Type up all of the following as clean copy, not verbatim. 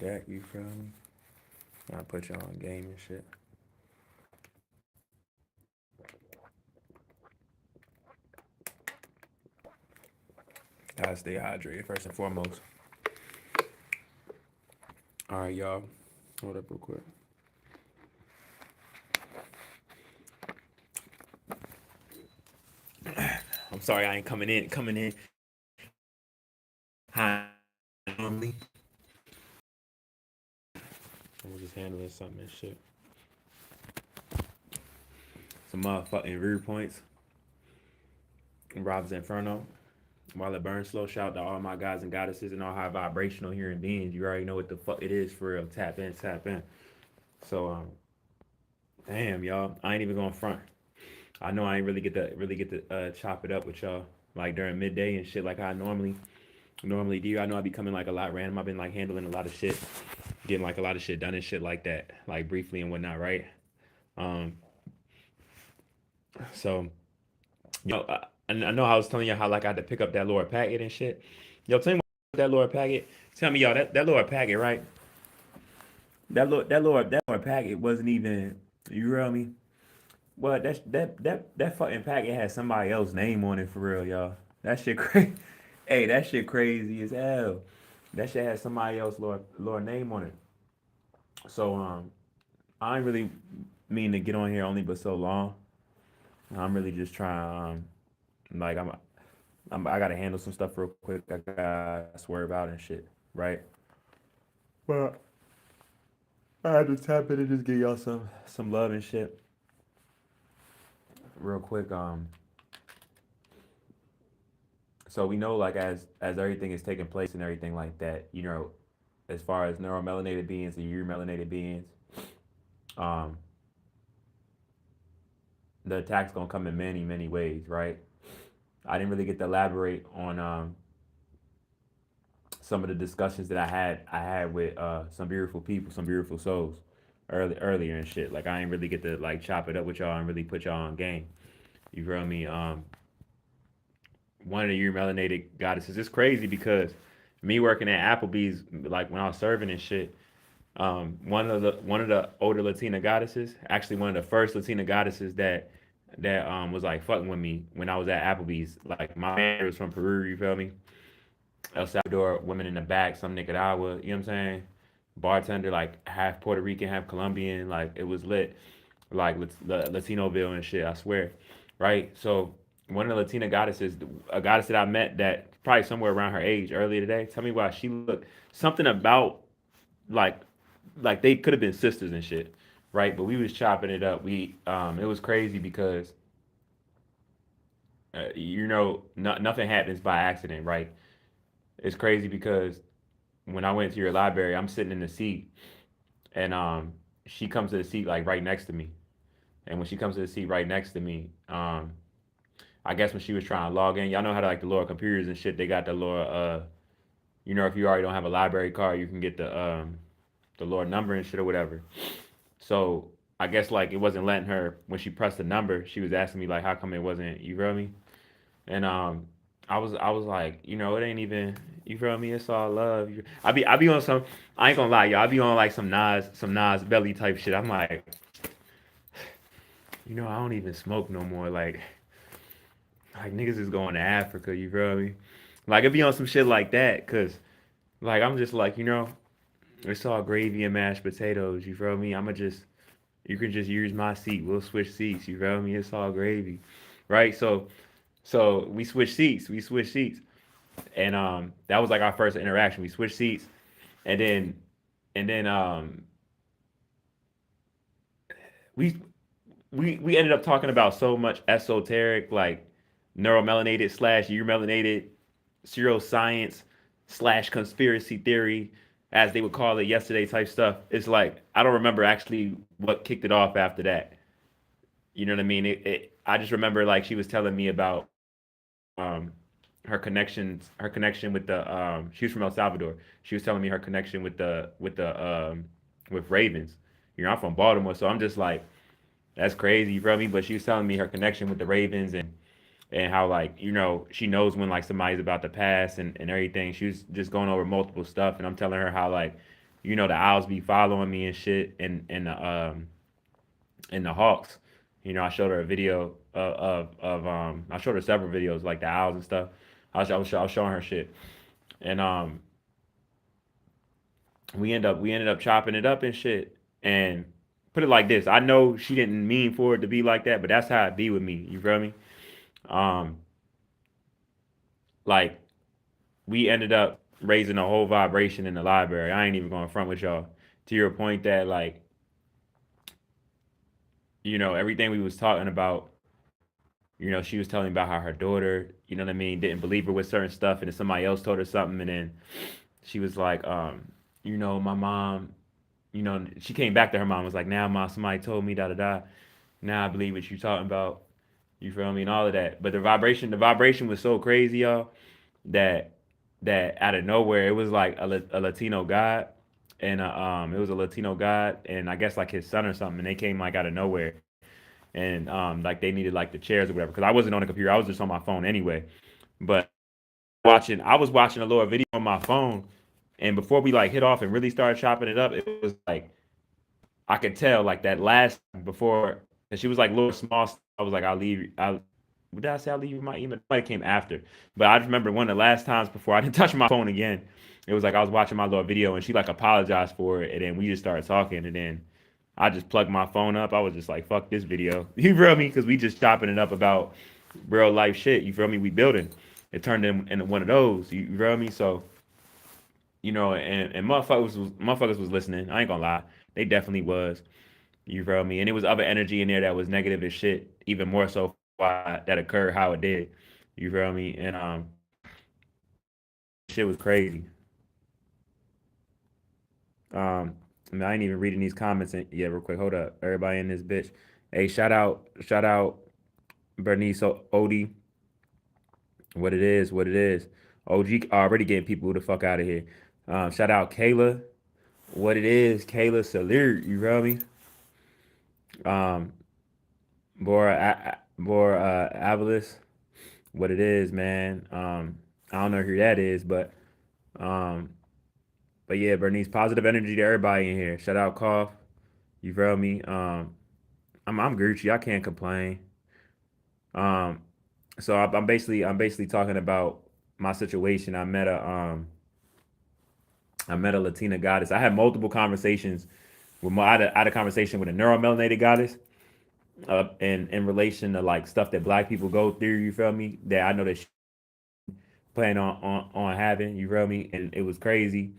check. You feel me? I put y'all on game and shit. Gotta stay hydrated first and foremost. All right, y'all. Hold up real quick. I'm sorry I ain't coming in high normally. I was just handling something and shit. Some motherfucking rear points. RoBs Inferno. While it burns slow, shout out to all my guys and goddesses and all high vibrational human beings. You already know what the fuck it is for real. Tap in, tap in. So damn y'all, I ain't even going front. I know I ain't really get to chop it up with y'all like during midday and shit like I normally do. I know I be coming like a lot random. I've been like handling a lot of shit, getting like a lot of shit done and shit like that, like briefly and whatnot, right? Um, so I know I was telling you how like I had to pick up that lower packet and shit. Yo, tell me about that lower packet. Tell me y'all that lower packet, right? That lower packet wasn't even, you real me? Well, that fucking packet had somebody else's name on it for real, y'all. That shit crazy. Hey, that shit crazy as hell. That shit had somebody else Lord name on it. So I ain't really mean to get on here only but so long. I'm really just trying like I gotta handle some stuff real quick. I gotta swerve out and shit, right? But I had to tap in and just give y'all some love and shit real quick. So we know like as everything is taking place and everything like that, as far as neuromelanated beings and melanated beings, um, the attack's gonna come in many, many ways, right? I didn't really get to elaborate on some of the discussions that I had with some beautiful people, some beautiful souls earlier and shit. Like I ain't really get to like chop it up with y'all and really put y'all on game. You feel me? One of the melanated goddesses. It's crazy because me working at Applebee's, like when I was serving and shit, one of the older Latina goddesses, actually one of the first Latina goddesses that was like fucking with me when I was at Applebee's. Like my manager was from Peru, you feel me? El Salvador, women in the back, some Nicaragua, you know what I'm saying? Bartender, like half Puerto Rican, half Colombian, like it was lit, like the Latinoville and shit, I swear, right? So one of the Latina goddesses, a goddess that I met that probably somewhere around her age earlier today, tell me why she looked something about like like they could have been sisters and shit, right? But we was chopping it up. It was crazy because nothing happens by accident, right? It's crazy because when I went to your library, I'm sitting in the seat, and she comes to the seat like right next to me. And when she comes to the seat right next to me, I guess when she was trying to log in, y'all know how to like the lower computers and shit. They got the lower, if you already don't have a library card, you can get the lower number and shit or whatever. So I guess like it wasn't letting her when she pressed the number. She was asking me like, how come it wasn't? You feel me? And I was like, it ain't even. You feel me? It's all love. I be on some. I ain't gonna lie, y'all. I be on like some Nas belly type shit. I'm like, I don't even smoke no more. Like niggas is going to Africa. You feel me? Like it be on some shit like that, cause like I'm just like, it's all gravy and mashed potatoes. You feel me? You can just use my seat. We'll switch seats. You feel me? It's all gravy, right? So we switched seats. We switched seats, and that was like our first interaction. We switched seats, and then we we ended up talking about so much esoteric, like neuromelanated slash melanated pseudoscience slash conspiracy theory, as they would call it yesterday type stuff. It's like I don't remember actually what kicked it off after that. You know what I mean? I just remember like she was telling me about her connection with the she was from El Salvador. She was telling me her connection with Ravens. I'm from Baltimore, so I'm just like that's crazy, you feel me? But she was telling me her connection with the Ravens and how like she knows when like somebody's about to pass and everything. She was just going over multiple stuff, and I'm telling her how like the owls be following me and shit, and the hawks. I showed her a video I showed her several videos like the owls and stuff. I was showing her shit, and we ended up chopping it up and shit. And put it like this: I know she didn't mean for it to be like that, but that's how it be with me. You feel me? Um, like we ended up raising a whole vibration in the library. I ain't even going front with y'all. To your point that like everything we was talking about. She was telling me about how her daughter, what I mean, didn't believe her with certain stuff, and then somebody else told her something, and then she was like, my mom, she came back to her mom was like, now mom, somebody told me da da da. Now I believe what you talking about. You feel me and all of that. But the vibration was so crazy, y'all, that out of nowhere it was like a Latino god, and it was a Latino god, and I guess like his son or something, and they came like out of nowhere, and like they needed like the chairs or whatever because I wasn't on the computer, I was just on my phone anyway. But I was watching a little video on my phone, and before we like hit off and really started chopping it up, it was like I could tell like that last before, and she was like little small stuff. I was like, I'll leave. What did I say? I'll leave you my email. It came after, but I just remember one of the last times before I didn't touch my phone again. It was like I was watching my little video, and she like apologized for it, and then we just started talking, and then I just plugged my phone up. I was just like, fuck this video. You feel me? Because we just chopping it up about real life shit. You feel me? We building. It turned into one of those. You feel me? So and motherfuckers was listening. I ain't gonna lie, they definitely was. You feel me? And it was other energy in there that was negative as shit, even more so why that occurred how it did. You feel me? And shit was crazy. I mean, I ain't even reading these comments yet. Real quick, hold up, everybody in this bitch. Hey, shout out, Bernice Odie. What it is, what it is. OG already getting people the fuck out of here. Shout out Kayla. What it is, Kayla Salute. You feel me? Um, Bora Avalis. What it is, man. I don't know who that is, um, but yeah, Bernice, positive energy to everybody in here. Shout out Cough. You feel me? I'm Gucci. I can't complain. Um, so I'm basically talking about my situation. I met a Latina goddess. I had multiple conversations I had a conversation with a neuromelanated goddess, in relation to like stuff that black people go through. You feel me? That I know that she plan on having. You feel me? And it was crazy.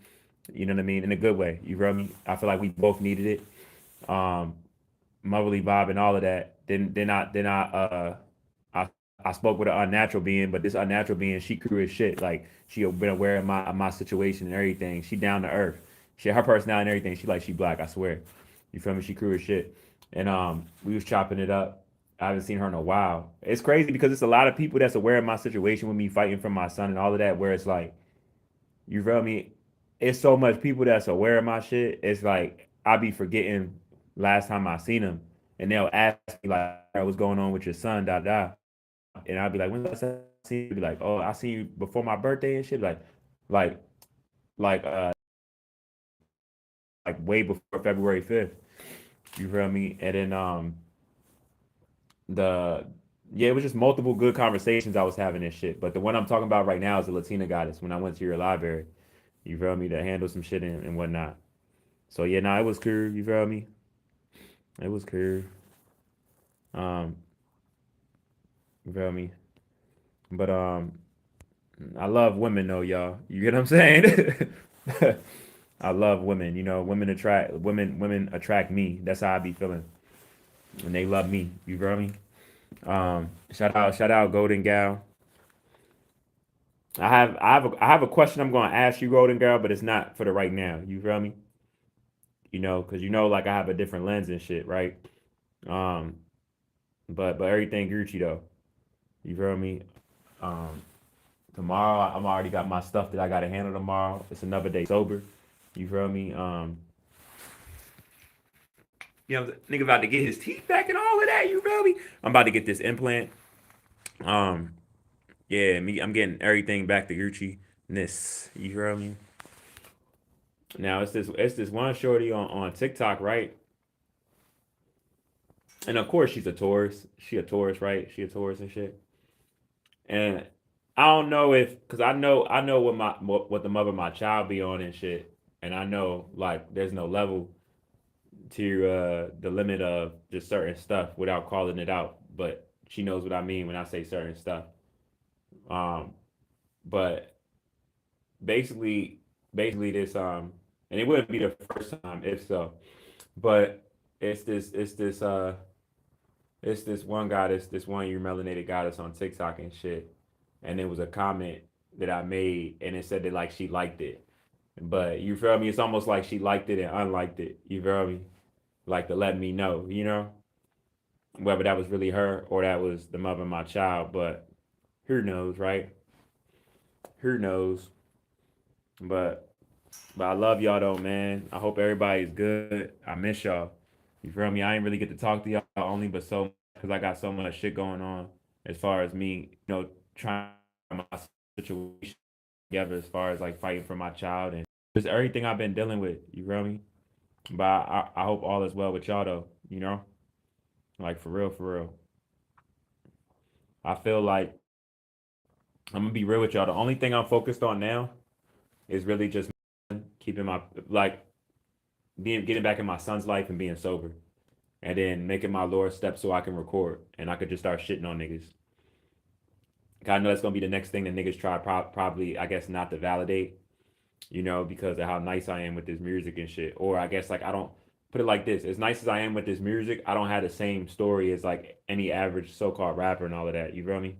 You know what I mean? In a good way. You feel me? I feel like we both needed it. Motherly vibe and all of that. I I spoke with an unnatural being, but this unnatural being, she crew as shit. Like she been aware of my situation and everything. She down to earth. She her personality and everything. She black. I swear. You feel me? She crew as shit. And we was chopping it up. I haven't seen her in a while. It's crazy because it's a lot of people that's aware of my situation with me fighting for my son and all of that. Where it's like, you feel me? It's so much people that's aware of my shit. It's like I be forgetting last time I seen them, and they'll ask me like, "Hey, what's going on with your son?" Da da. And I'll be like, "When did I see you?" Be like, "Oh, I seen you before my birthday and shit." Like, like, like way before February 5th. You feel me? And then the yeah, it was just multiple good conversations I was having and shit. But the one I'm talking about right now is the Latina goddess. When I went to your library, you feel me, to handle some shit and whatnot. So yeah, nah, it was cool. You feel me? It was cool. Um, you feel me? But I love women though, y'all. You get what I'm saying? I love women. Women attract me. That's how I be feeling, and they love me. You feel me? Shout out, Golden Gal. I have a question I'm gonna ask you, Golden Girl, but it's not for the right now. You feel me? Because like I have a different lens and shit, right? Um, but everything Gucci though. You feel me? Um, Tomorrow I'm already got my stuff that I gotta handle tomorrow. It's another day sober. You feel me? Nigga about to get his teeth back and all of that. You feel me? I'm about to get this implant. Um, yeah, I'm getting everything back to Gucci ness. You feel me? Now it's this one shorty on TikTok, right? And of course she's a tourist. She a tourist, right? She a tourist and shit. And I don't know if because I know what the mother of my child be on and shit. And I know like there's no level to the limit of just certain stuff without calling it out. But she knows what I mean when I say certain stuff. Um, but basically, this and it wouldn't be the first time if so. But it's this one guy, this one you melanated guy that's on TikTok and shit. And it was a comment that I made, and it said that like she liked it. But you feel me? It's almost like she liked it and unliked it. You feel me? Like to let me know, whether that was really her or that was the mother of my child. But who knows, right? Who knows? But I love y'all though, man. I hope everybody's good. I miss y'all. You feel me? I ain't really get to talk to y'all only, but so because I got so much shit going on as far as me, trying my situation together as far as like fighting for my child and just everything I've been dealing with. You feel me? But I hope all is well with y'all though. Like for real, for real. I feel like I'm gonna be real with y'all. The only thing I'm focused on now is really just keeping my like being getting back in my son's life and being sober, and then making my Lord step so I can record and I could just start shitting on niggas. I know that's gonna be the next thing that niggas try probably I guess not to validate, because of how nice I am with this music and shit. Or I guess like I don't put it like this: as nice as I am with this music, I don't have the same story as like any average so-called rapper and all of that. You feel me?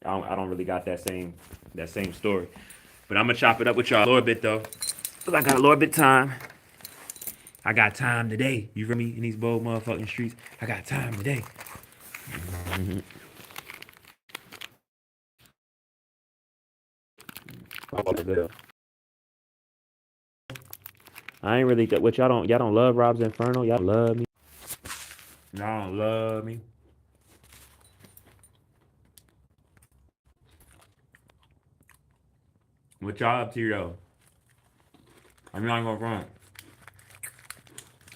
I don't really got that same story. But I'm gonna chop it up with y'all a little bit though, cause I got a little bit time. I got time today. You feel me? In these bold motherfucking streets, I got time today. I ain't really what y'all don't love RoBs Inferno. Y'all love me. Y'all don't love me. What y'all up to though? I'm not gonna front.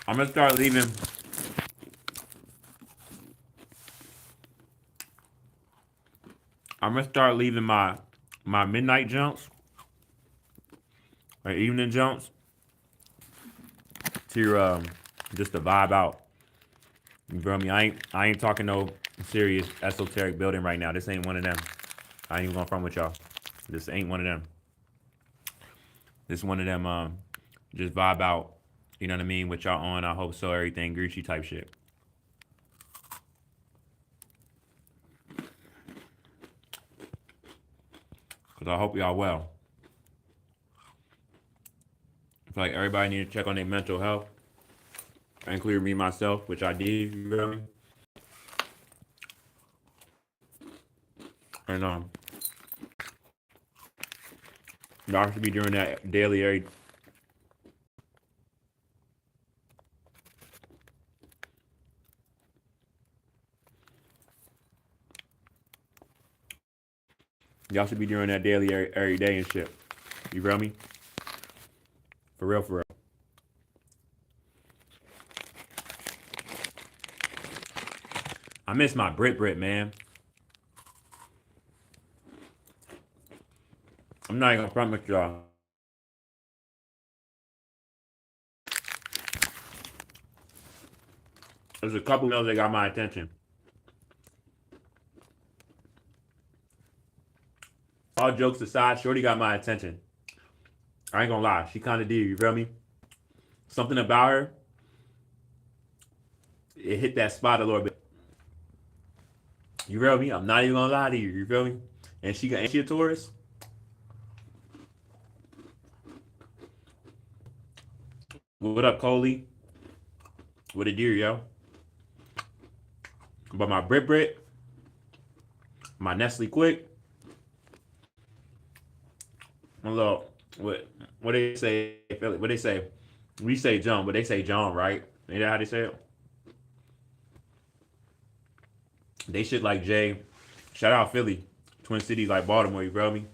I'm gonna start leaving. I'm gonna start leaving my midnight jumps or evening jumps to just to vibe out. You feel me? I ain't talking no serious esoteric building right now. This ain't one of them. I ain't even gonna front with y'all. This ain't one of them. This one of them just vibe out. You know what I mean? With y'all on, I hope so. Everything Gucci type shit. Cause I hope y'all well. I feel like everybody need to check on their mental health, including me myself, which I did. You feel me? And y'all should be doing that daily. Y'all should be doing that daily every day and shit. You feel me? For real, for real. I miss my Brit, man. I'm not even gonna front with y'all. There's a couple meals that got my attention. All jokes aside, Shorty got my attention. I ain't gonna lie, she kind of did. You feel me? Something about her, it hit that spot a little bit. You feel me? I'm not even gonna lie to you. You feel me? And she a tourist. What up, Coley? What it do, yo? But my Brit, my Nestle Quick, my little what they say? What they say? We say John, but they say John, right? Ain't that how they say it? They shit like Jay. Shout out Philly, Twin Cities like Baltimore. You feel me?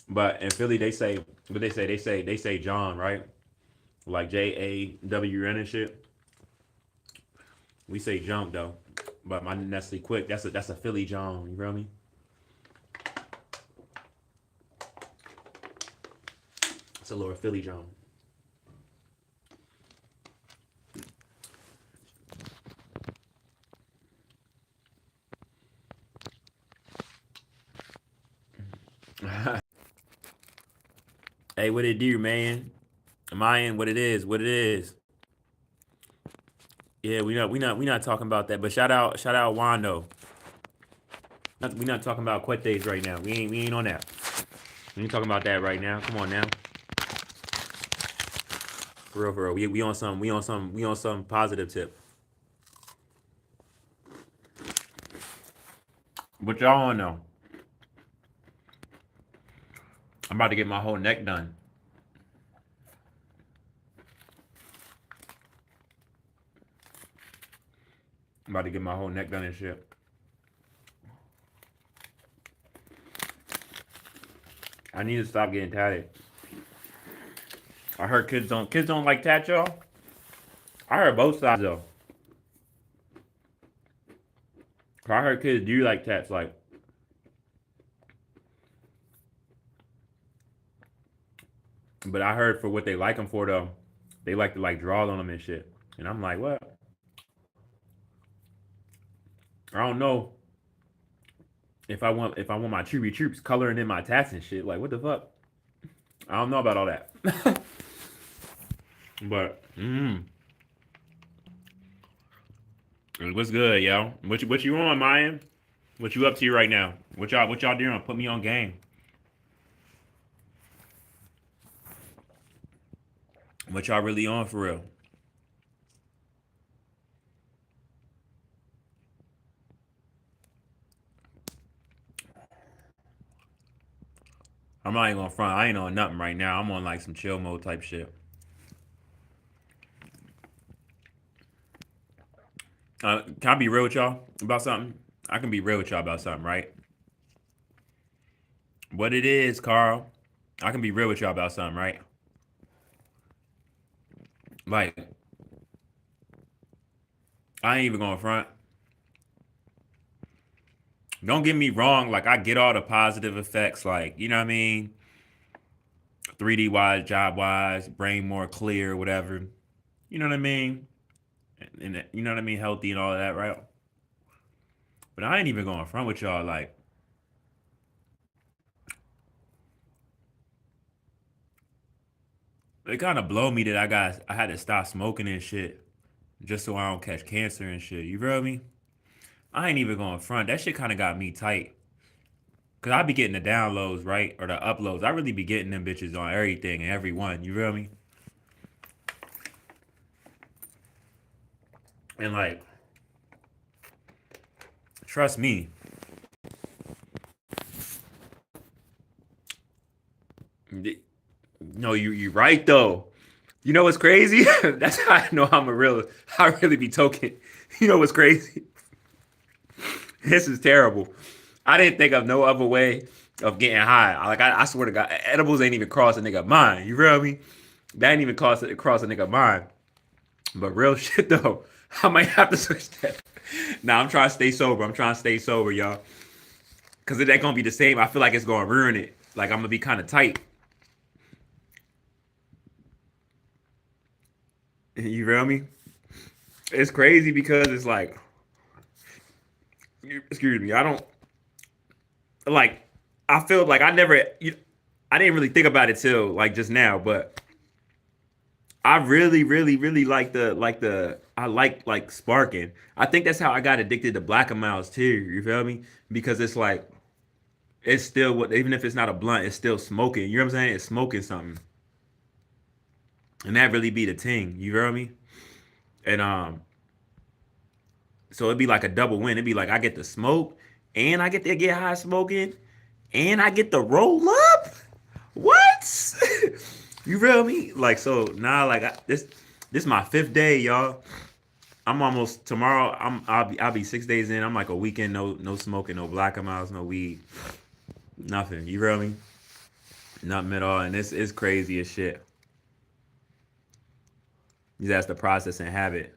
But in Philly, they say what they say. They say John, right? Like JAWN and shit. We say jump though. But my Nestle Quick, that's a Philly John. You feel me? It's a little Philly John. Hey, what it do, man? Am I in what it is? What it is? Yeah, we not talking about that. But shout out Wando. We not talking about Quetes right now. We ain't on that. We ain't talking about that right now. Come on now, for real. We on some positive tip. But y'all don't know. I'm about to get my whole neck done. I'm about to get my whole neck done and shit. I need to stop getting tatted. I heard kids don't like tat, y'all. I heard both sides though. I heard kids do like tats, like, but I heard for what they like them for though, they like to like draw on them and shit. And I'm like, what? I don't know if I want my troopy troops coloring in my tats and shit. Like, what the fuck? I don't know about all that. But what's good, yo? What you on, Mayan? What you up to right now? What y'all doing? Put me on game. What y'all really on for real? I'm not even gonna front. I ain't on nothing right now. I'm on like some chill mode type shit. Can I be real with y'all about something? I can be real with y'all about something, right? What it is, Carl. I can be real with y'all about something, right? Like, I ain't even gonna front. Don't get me wrong. Like, I get all the positive effects. Like, you know what I mean? 3D wise, job wise, brain more clear, whatever. You know what I mean? And you know what I mean? Healthy and all of that, right? But I ain't even going front with y'all. Like, it kind of blow me that I had to stop smoking and shit just so I don't catch cancer and shit. You feel me? I ain't even going front. That shit kind of got me tight. Cause I be getting the downloads, right? Or the uploads. I really be getting them bitches on everything and everyone. You feel me? And like, trust me. No, you right though. You know what's crazy? That's how I know I'm a real. I really be token. You know what's crazy? This is terrible. I didn't think of no other way of getting high. Like I swear to God, edibles ain't even cross a nigga mind. You feel me? That ain't even cross a nigga mind. But real shit though, I might have to switch that. Nah, I'm trying to stay sober. I'm trying to stay sober, y'all. Cause it ain't gonna be the same. I feel like it's gonna ruin it. Like I'm gonna be kind of tight. You feel me? It's crazy because it's like, excuse me, I don't like. I feel like I didn't really think about it till like just now, but I really I like sparking. I think that's how I got addicted to black amounts too. You feel me? Because it's like it's still what even if it's not a blunt, it's still smoking. You know what I'm saying? It's smoking something, and that really be the thing. You feel me? And so it'd be like a double win. It'd be like I get to smoke, and I get to get high smoking, and I get to roll up. What? You feel me? Like so now, like this my fifth day, y'all. I'm almost tomorrow. I'll be 6 days in. I'm like a weekend, no smoking, no black amounts, no weed, nothing. You feel me? Nothing at all, and it's crazy as shit. That's the process and habit.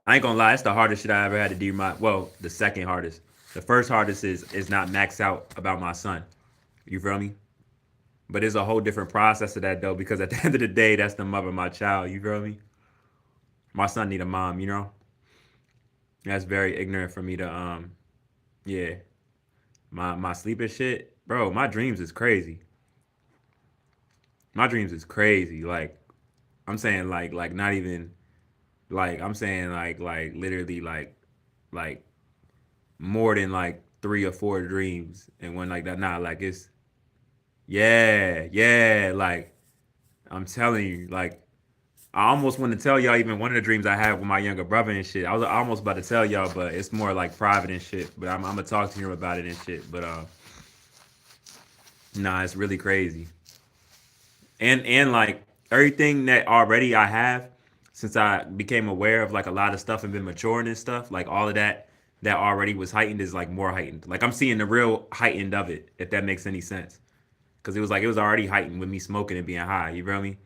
I ain't gonna lie, it's the hardest shit I ever had to do. My well, the second hardest. The first hardest is not max out about my son. You feel me? But it's a whole different process of that though, because at the end of the day, that's the mother of my child. You feel me? My son need a mom. You know, that's very ignorant for me to yeah. My sleeping shit, bro. My dreams is crazy. My dreams is crazy. Like I'm saying, like not even like I'm saying like literally like more than like 3 or 4 dreams and one like that. Nah, like it's yeah. Like I'm telling you, like I almost want to tell y'all even one of the dreams I had with my younger brother and shit. I was almost about to tell y'all, but it's more like private and shit. But I'm gonna talk to him about it and shit. But nah, it's really crazy. And like everything that already I have since I became aware of like a lot of stuff and been maturing and stuff, like all of that that already was heightened is like more heightened. Like I'm seeing the real heightened of it, if that makes any sense. Because it was already heightened with me smoking and being high. You feel me?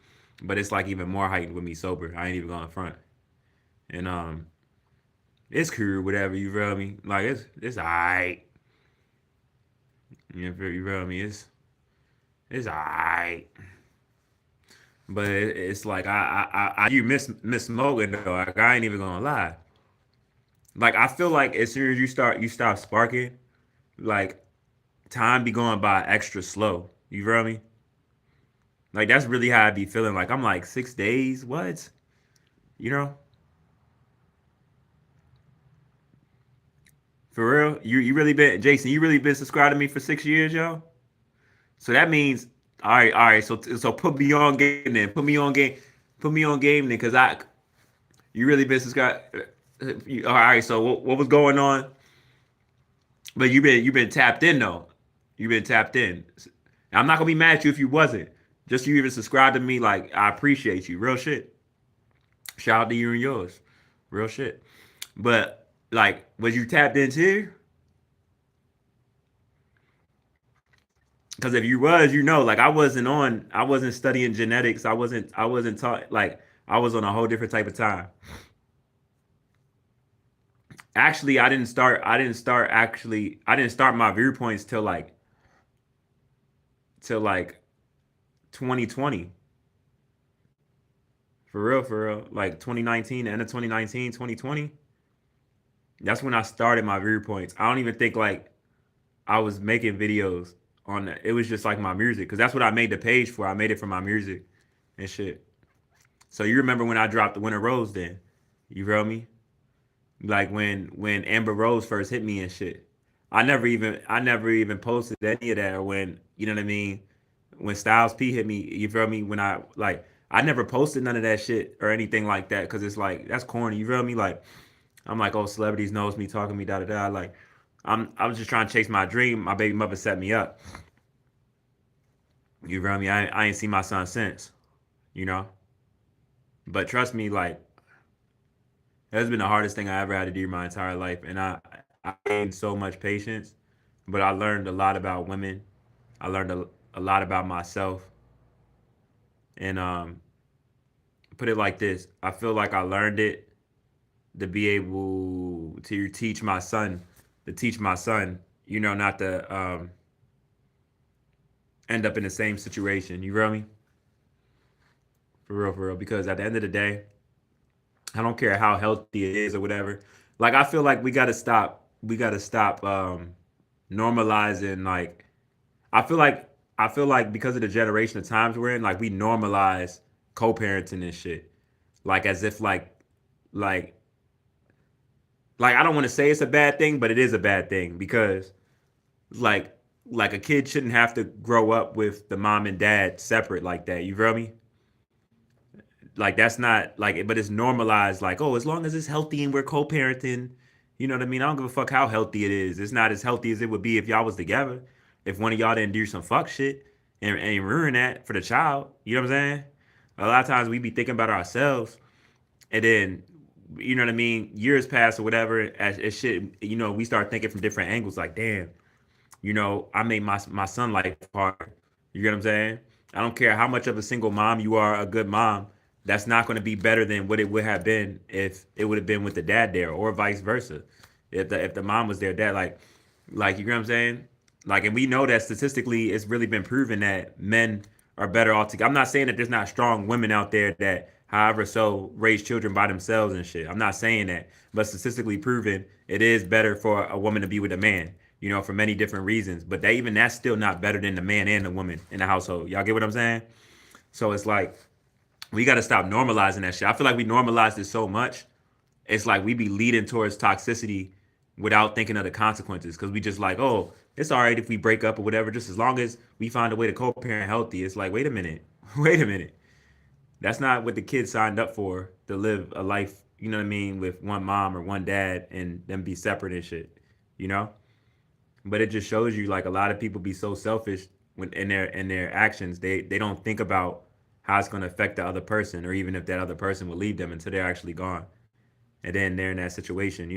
But it's like even more heightened with me sober. I ain't even going front. And it's cool, whatever. You feel me? Like it's alright. You feel me? It's alright. But it's like you miss smoking though. Like I ain't even gonna lie. Like I feel like as soon as you stop sparking, like time be going by extra slow. You feel me? Like that's really how I be feeling. Like I'm like 6 days. What? You know? For real? You really been Jason? You really been subscribed to me for 6 years, yo? So that means all right. So put me on game then. Put me on game then, cause I you really been subscribed. All right. So what was going on? But you been tapped in though. You been tapped in. I'm not gonna be mad at you if you wasn't. Just you even subscribe to me, like I appreciate you. Real shit. Shout out to you and yours. Real shit. But like, was you tapped into? Because if you was, you know, like I wasn't studying genetics. I wasn't taught like I was on a whole different type of time. Actually, I didn't start my viewpoints till like 2020. For real. Like 2019, the end of 2019, 2020. That's when I started my viewpoints. I don't even think like I was making videos on that. It was just like my music. Cause that's what I made the page for. I made it for my music and shit. So you remember when I dropped the Winter Rose then? You feel me? Like when Amber Rose first hit me and shit. I never even posted any of that or when you know what I mean? When Styles P hit me, you feel me? When I never posted none of that shit or anything like that because it's like that's corny. You feel me? Like I'm like, oh, celebrities knows me, talking to me, da da da. Like I was just trying to chase my dream. My baby mother set me up. You feel me? I ain't seen my son since. You know. But trust me, like that's been the hardest thing I ever had to do my entire life, and I gained so much patience. But I learned a lot about women. I learned a lot about myself, and put it like this: I feel like I learned it to be able to teach my son, you know, not to end up in the same situation. You feel me? For real. Because at the end of the day, I don't care how healthy it is or whatever. Like I feel like we gotta stop. We gotta stop normalizing. Like I feel like because of the generation of times we're in, like we normalize co-parenting and shit. Like as if like like I don't want to say it's a bad thing, but it is a bad thing because like like a kid shouldn't have to grow up with the mom and dad separate like that. You feel me? Like that's not like, but it's normalized. Like, oh, as long as it's healthy and we're co-parenting, you know what I mean? I don't give a fuck how healthy it is. It's not as healthy as it would be if y'all was together. If one of y'all didn't do some fuck shit and ruin that for the child, you know what I'm saying? A lot of times we be thinking about ourselves, and then you know what I mean. Years pass or whatever, as shit. You know, we start thinking from different angles. Like, damn, I made my son life harder. You get what I'm saying? I don't care how much of a single mom you are, a good mom. That's not going to be better than what it would have been if it would have been with the dad there, or vice versa. If the mom was there, dad like you get what I'm saying? Like, and we know that statistically, it's really been proven that men are better off together. I'm not saying that there's not strong women out there that, however, so raise children by themselves and shit. I'm not saying that, but statistically proven, it is better for a woman to be with a man. For many different reasons. But that's still not better than the man and the woman in the household. Y'all get what I'm saying? So it's like we got to stop normalizing that shit. I feel like we normalized it so much. It's like we be leading towards toxicity without thinking of the consequences, because we just like, oh, it's all right if we break up or whatever, just as long as we find a way to co-parent healthy. It's like, wait a minute, wait a minute. That's not what the kids signed up for, to live a life, you know what I mean, with one mom or one dad and them be separate and shit, you know? But it just shows you, like, a lot of people be so selfish when in their actions. They don't think about how it's going to affect the other person, or even if that other person will leave them until they're actually gone, and then they're in that situation.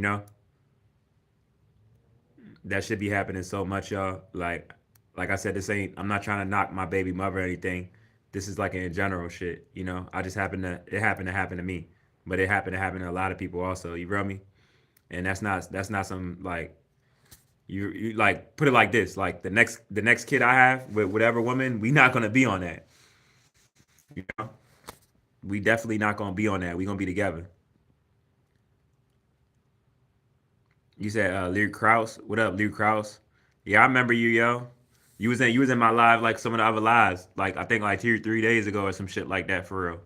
That should be happening so much, y'all. Like I said, this ain't, I'm not trying to knock my baby mother or anything. This is like in general shit. I just happened to me, but it happened to happen to a lot of people also. You feel me? And that's not some, like, you like, put it like this, like, the next kid I have with whatever woman, we not gonna be on that. You know, we definitely not gonna be on that. We gonna be together. You said Lew Kraus. What up, Lew Kraus? Yeah, I remember you, yo. You was in my live, like some of the other lives, like I think like 2 or 3 days ago or some shit like that, for real.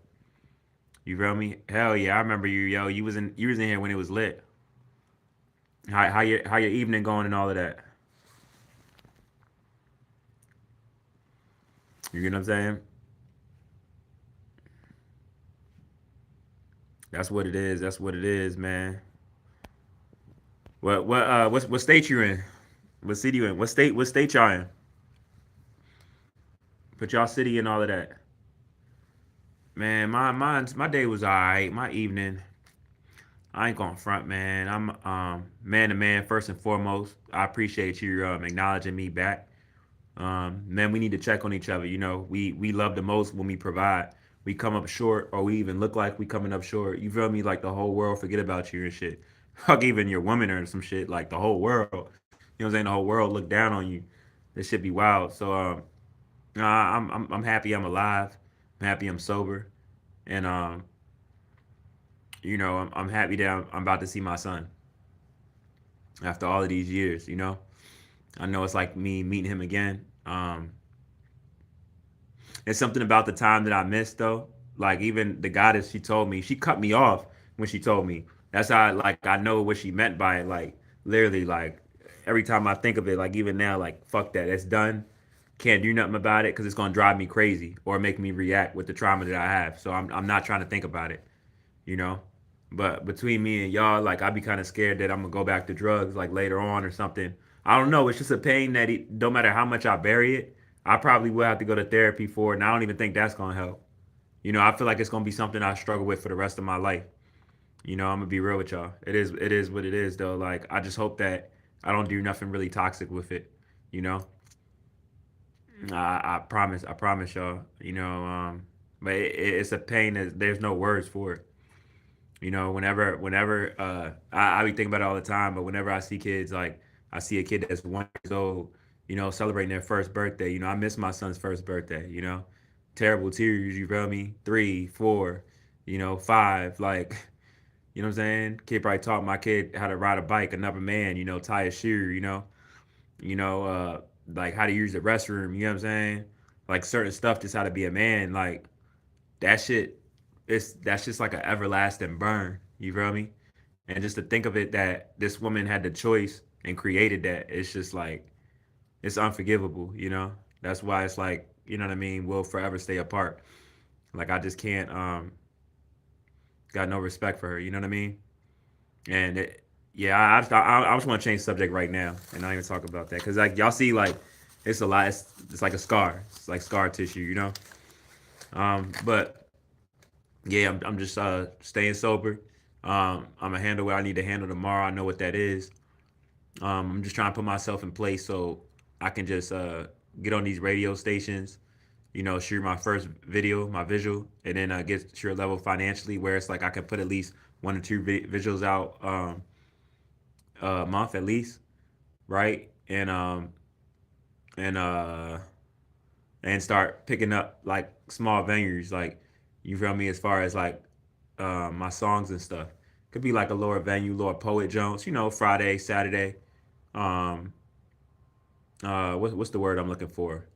You feel me? Hell yeah, I remember you, yo. You was in here when it was lit. How your evening going and all of that? You get what I'm saying? That's what it is. That's what it is, man. What state you in? What city you in? What state y'all in? Put y'all city and all of that. Man, my day was alright. My evening, I ain't gonna front, man. I'm man to man first and foremost. I appreciate you acknowledging me back. Man, we need to check on each other. We love the most when we provide. We come up short, or we even look like we coming up short. You feel me? Like, the whole world forget about you and shit. Fuck, even your woman or some shit. Like, the whole world. You know what I'm saying? The whole world look down on you. This shit be wild. So nah, I'm happy I'm alive. I'm happy I'm sober, and I'm happy that I'm about to see my son after all of these years. I know it's like me meeting him again. It's something about the time that I missed, though. Like, even the goddess, she told me, she cut me off when she told me. That's how, like, I know what she meant by it. Like, literally, like, every time I think of it, like, even now, like, fuck that, it's done. Can't do nothing about it because it's gonna drive me crazy or make me react with the trauma that I have. So I'm not trying to think about it, you know. But between me and y'all, like, I'd be kind of scared that I'm gonna go back to drugs, like, later on or something. I don't know. It's just a pain that no matter how much I bury it, I probably will have to go to therapy for it. And I don't even think that's gonna help. I feel like it's gonna be something I struggle with for the rest of my life. I'm gonna be real with y'all. It is what it is, though. Like, I just hope that I don't do nothing really toxic with it. You know, I promise y'all. But it's a pain that there's no words for it. Whenever I be thinking about it all the time, but whenever I see kids, like, I see a kid that's 1 years old, celebrating their first birthday. I miss my son's first birthday. Terrible tears. You feel me? 3, 4, 5. Like, you know what I'm saying? Kid probably taught my kid how to ride a bike. Another man, tie a shoe. You know, uh, like, how to use the restroom. You know what I'm saying? Like, certain stuff, just how to be a man. Like, that shit, that's just like an everlasting burn. You feel me? And just to think of it, that this woman had the choice and created that, it's just like, it's unforgivable. That's why it's like, you know what I mean, we'll forever stay apart. Like, I just can't, got no respect for her. You know what I mean? And yeah, I just want to change the subject right now and not even talk about that, because, like, y'all see, like, it's a lot. It's like a scar. It's like scar tissue. But yeah, I'm just staying sober. I'm gonna handle what I need to handle tomorrow. I know what that is. I'm just trying to put myself in place so I can just get on these radio stations, shoot my first video, my visual, and then get to your level financially where it's like I can put at least one or two visuals out a month at least, right? And and start picking up like small venues, like you feel me, as far as like my songs and stuff. Could be like a lower venue, lower Poet Jones, Friday, Saturday. Um, what's the word I'm looking for?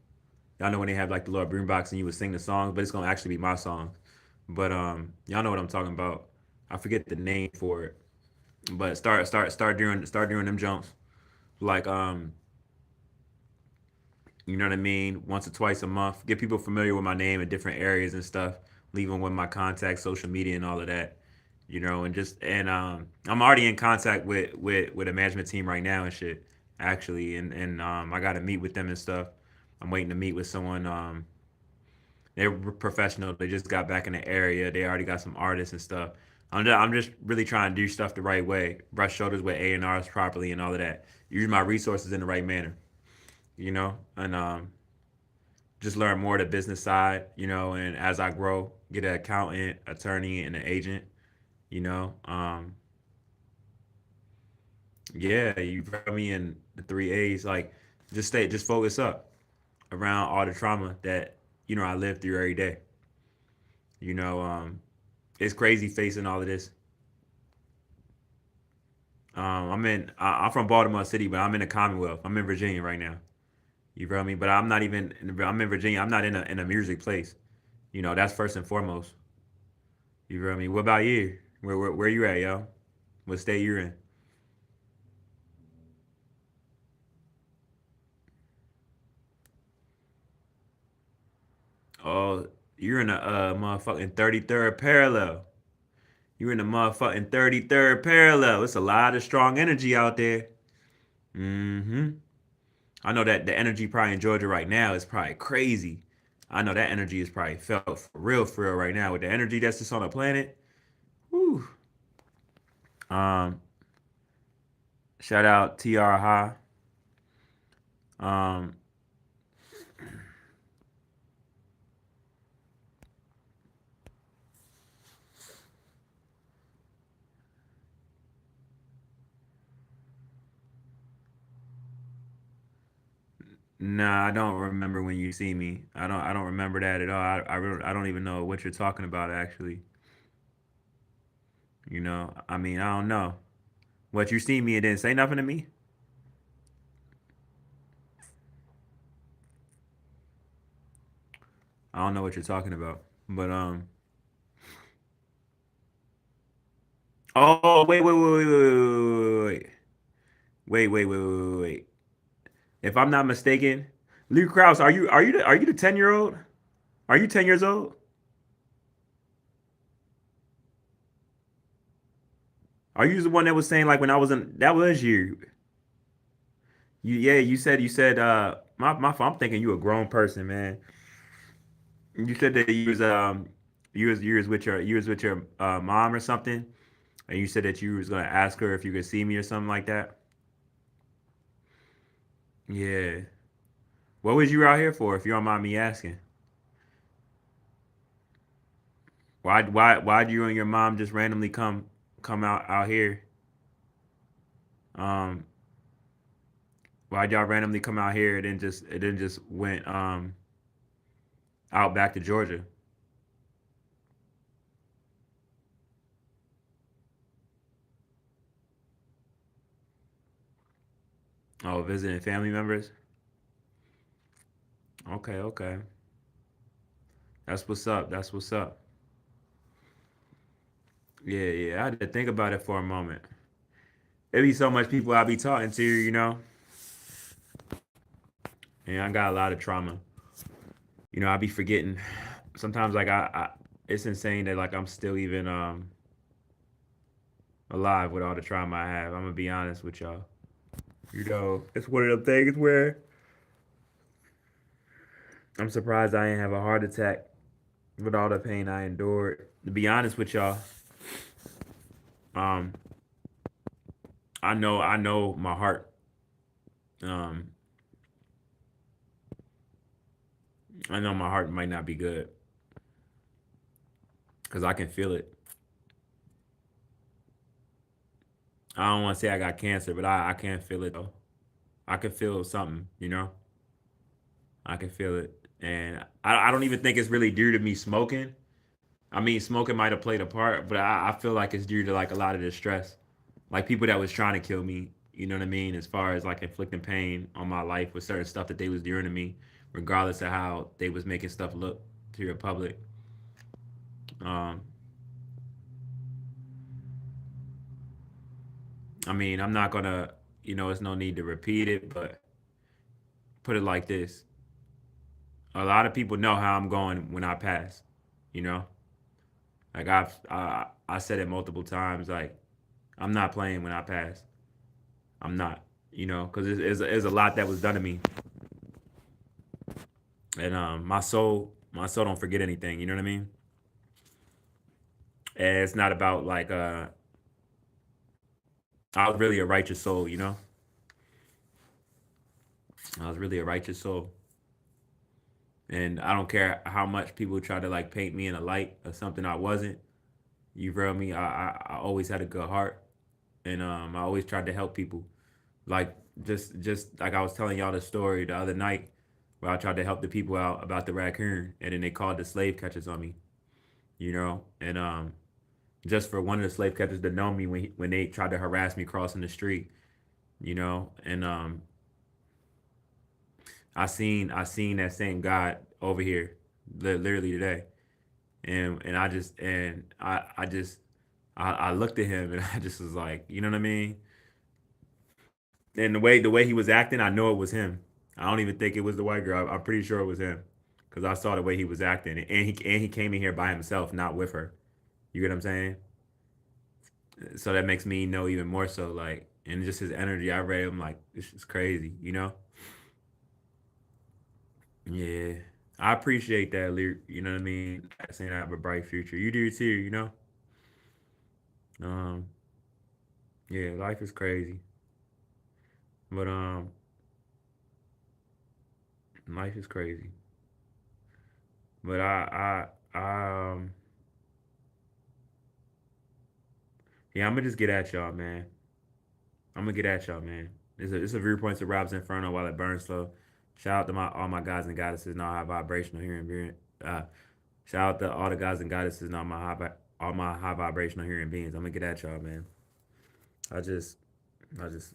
Y'all know when they have like the little boombox and you would sing the songs, but it's gonna actually be my songs. But y'all know what I'm talking about. I forget the name for it. But start doing them jumps. Like you know what I mean? Once or twice a month. Get people familiar with my name in different areas and stuff. Leave them with my contacts, social media and all of that. And I'm already in contact with a management team right now and shit. Actually. And I gotta meet with them and stuff. I'm waiting to meet with someone. They're professional. They just got back in the area. They already got some artists and stuff. I'm just really trying to do stuff the right way, brush shoulders with A&Rs properly and all of that. Use my resources in the right manner, and just learn more the business side, and as I grow, get an accountant, attorney, and an agent, you know. Yeah, you got me in the three A's, like just focus up around all the trauma that, I live through every day. You know, it's crazy facing all of this. I'm from Baltimore City, but I'm in the Commonwealth. I'm in Virginia right now. You feel me? But I'm not even. I'm in Virginia. I'm not in a music place. That's first and foremost. You feel me? What about you? Where you at, yo? What state you in? Oh, you're in the motherfucking 33rd parallel. You're in the motherfucking 33rd parallel. It's a lot of strong energy out there. Mm-hmm. I know that the energy probably in Georgia right now is probably crazy. I know that energy is probably felt for real right now with the energy that's just on the planet. Whew. Um, Shout out TR High. Um, nah, I don't remember when you see me. I don't remember that at all. I don't even know what you're talking about actually. I mean, I don't know. What you see me and didn't say nothing to me? I don't know what you're talking about. But oh wait. If I'm not mistaken, Luke Krause, are you the 10-year-old? Are you 10 years old? Are you the one that was saying like when I was in that was you? You said my fault. I'm thinking you a grown person, man. You said that you was with your mom or something, and you said that you was gonna ask her if you could see me or something like that. Yeah. What was you out here for, if you don't mind me asking? Why'd you and your mom just randomly come out here? Um, why'd y'all randomly come out here and then just went out back to Georgia? Oh, visiting family members. Okay. That's what's up. That's what's up. Yeah. I had to think about it for a moment. There be so much people I be talking to, and I got a lot of trauma. I be forgetting. Sometimes like it's insane that like I'm still even alive with all the trauma I have. I'm gonna be honest with y'all. It's one of them things where I'm surprised I didn't have a heart attack with all the pain I endured. To be honest with y'all, um, I know my heart. Um, I know my heart might not be good because I can feel it. I don't want to say I got cancer, but I can't feel it though. I can feel something, you know? I can feel it. And I don't even think it's really due to me smoking. I mean, smoking might have played a part, but I feel like it's due to like a lot of the stress. Like people that was trying to kill me, you know what I mean? As far as like inflicting pain on my life with certain stuff that they was doing to me, regardless of how they was making stuff look to your public. Um, I mean, I'm not gonna, it's no need to repeat it, but put it like this: a lot of people know how I'm going when I pass. You know, like I said it multiple times. Like I'm not playing when I pass. I'm not. Because it's a lot that was done to me, and my soul don't forget anything. You know what I mean? And it's not about like I was really a righteous soul. I was really a righteous soul, and I don't care how much people try to like paint me in a light of something I wasn't. You feel me? I always had a good heart, and I always tried to help people. Like just like I was telling y'all the story the other night, where I tried to help the people out about the raccoon, and then they called the slave catchers on me. And just for one of the slave catchers to know me when they tried to harass me crossing the street, and I seen that same God over here, literally today, and I looked at him and I just was like, you know what I mean? And the way he was acting, I know it was him. I don't even think it was the white girl. I'm pretty sure it was him, because I saw the way he was acting, and he came in here by himself, not with her. You get what I'm saying? So that makes me know even more so, like, and just his energy. I read him like this is crazy, you know? Yeah, I appreciate that, lyric. You know what I mean? Saying I have a bright future. You do too, you know? Um, yeah, life is crazy, but life is crazy. But yeah, I'm gonna just get at y'all, man. I'm gonna get at y'all, man. It's a viewpoints of Rob's Inferno while it burns slow. Shout out to all my guys and goddesses and all high vibrational hearing being. Uh, Shout out to all the guys and goddesses and all my high vibrational hearing beings. I'm gonna get at y'all, man. I just, I just.